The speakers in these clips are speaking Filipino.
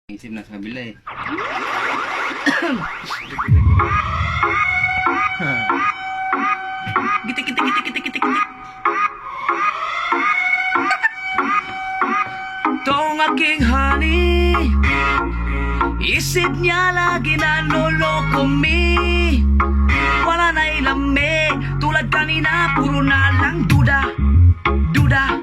Isip na sa kabila eh. Gitik, gitik, gitik, gitik, gitik, gitik. Tong aking honey, isip niya lagi na noloko me. Wala na ilame, tulad kanina, puro na lang duda. Duda,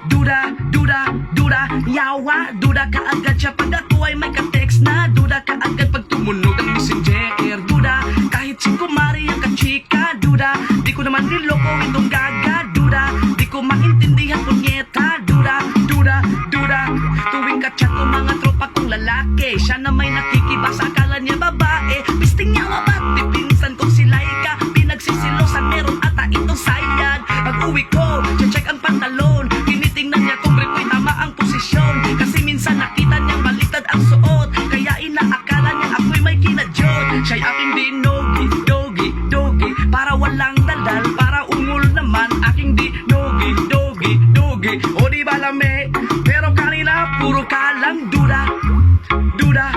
duda, duda, duda. Yawa, duda ka agad siya pag ako ay may ka-text na. Duda ka agad pag tumunog ang messenger. Duda, kahit si kumari ang kachika. Duda, di ko naman niloko itong gaga. Duda, di ko maintindihan punyeta. Duda, duda, duda. Tuwing kachat ko mga tropa kong lalaki, siya na may nakikibasa, akala niya babae. Pisting niya wabat, di pinsan kong si Laika. Pinagsisilosan, meron ata itong sayad. Pag uwi ko, check ang pantalon. Tinitingnan niya kung repo'y tama ang posisyon. Kasi minsan nakita niyang baliktad ang suot, kaya inaakala niya ako'y may kinadyot. Siya'y aking dinogi, dogi, dogi, para walang daldal, para ungol naman. Aking dinogi, dogi, dogi. O di ba lame? Pero kanina puro ka lang duda. Duda,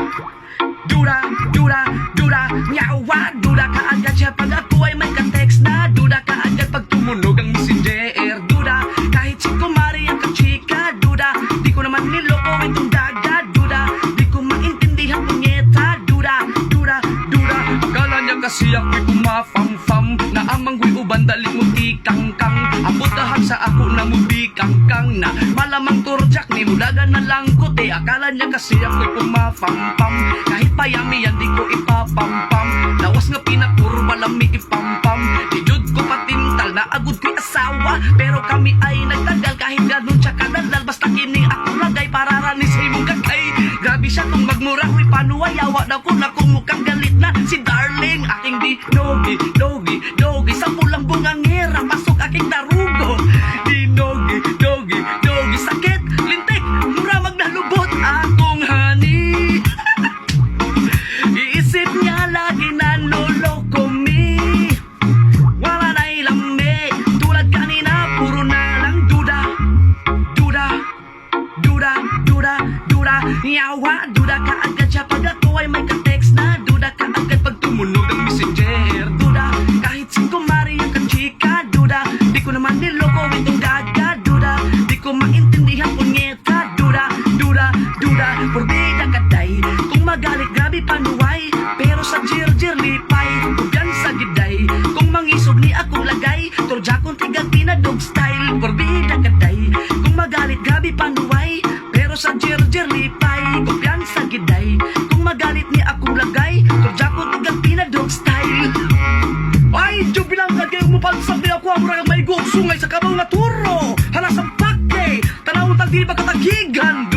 duda, duda, duda. Nyawa, duda ka agad siya pag ako ay may ka-text na. Duda ka agad pag tumunog ang messenger. Duda, kahit si kumari ang kachika. Duda, di ko naman niloko itong daga. Duda, di ko maintindihan punyeta. Duda, duda, duda. Akala niya kasi ako'y pumafam-fam, na amang gu'y uban dali mo tikang-kang. Abutahan sa ako na mo bikang-kang, na malamang turjak ni mulaga na lang kote. Akala niya kasi ako'y pumafam-pam, kahit payami yan di ko ipapam-pam. Lawas nga pinapurba lami ipam-pam. Di jud ko patintal na agud ko'y asawa, pero kami ay nagtagal kahit ganun siya kadaldal. Basta kini ako lagay para ranis sa imong kagay. Grabe siya kung magmura, huy panuway. Yawa na ko na kung mukhang galit na si darling. Aking di nogi, dogi, dogi. Sa pulang bungangera, pasok aking darugo. Di nogi, dogi, dogi. Sakit, lintik, mura magnalubot akong honey. Iisip niya lagi na noloko me. Wala na ilame, tulad kanina, puro na lang duda. Duda, duda, duda, duda. Yawa, duda ka agad siya pag ako ay may ka-text na. Duda ka agad pag tumunog ang messenger. Duda, kahit si kumari ang kachika. Duda, di ko naman niloko itong gaga. Duda, di ko maintindihan punyeta. Duda, duda, duda. Porbida ka day, kung magalit grabe panuway, pero sa jir-jir lipay. Huwag sa giday, kung mangisog ni akong lagay, turja kong tigang pinadog style. Porbida ka day, kung magalit grabe panuway, pero sa jir-jir lipay. Huwag sa giday, kung magalit ni akong lagay, turja kong tigang pinadog style. Ay, Diyo bilang kagayong mo pansag ni ako, amurang may sungay sa kabaw na turo. Halasang pake, tanawang tagdi ba katagigan.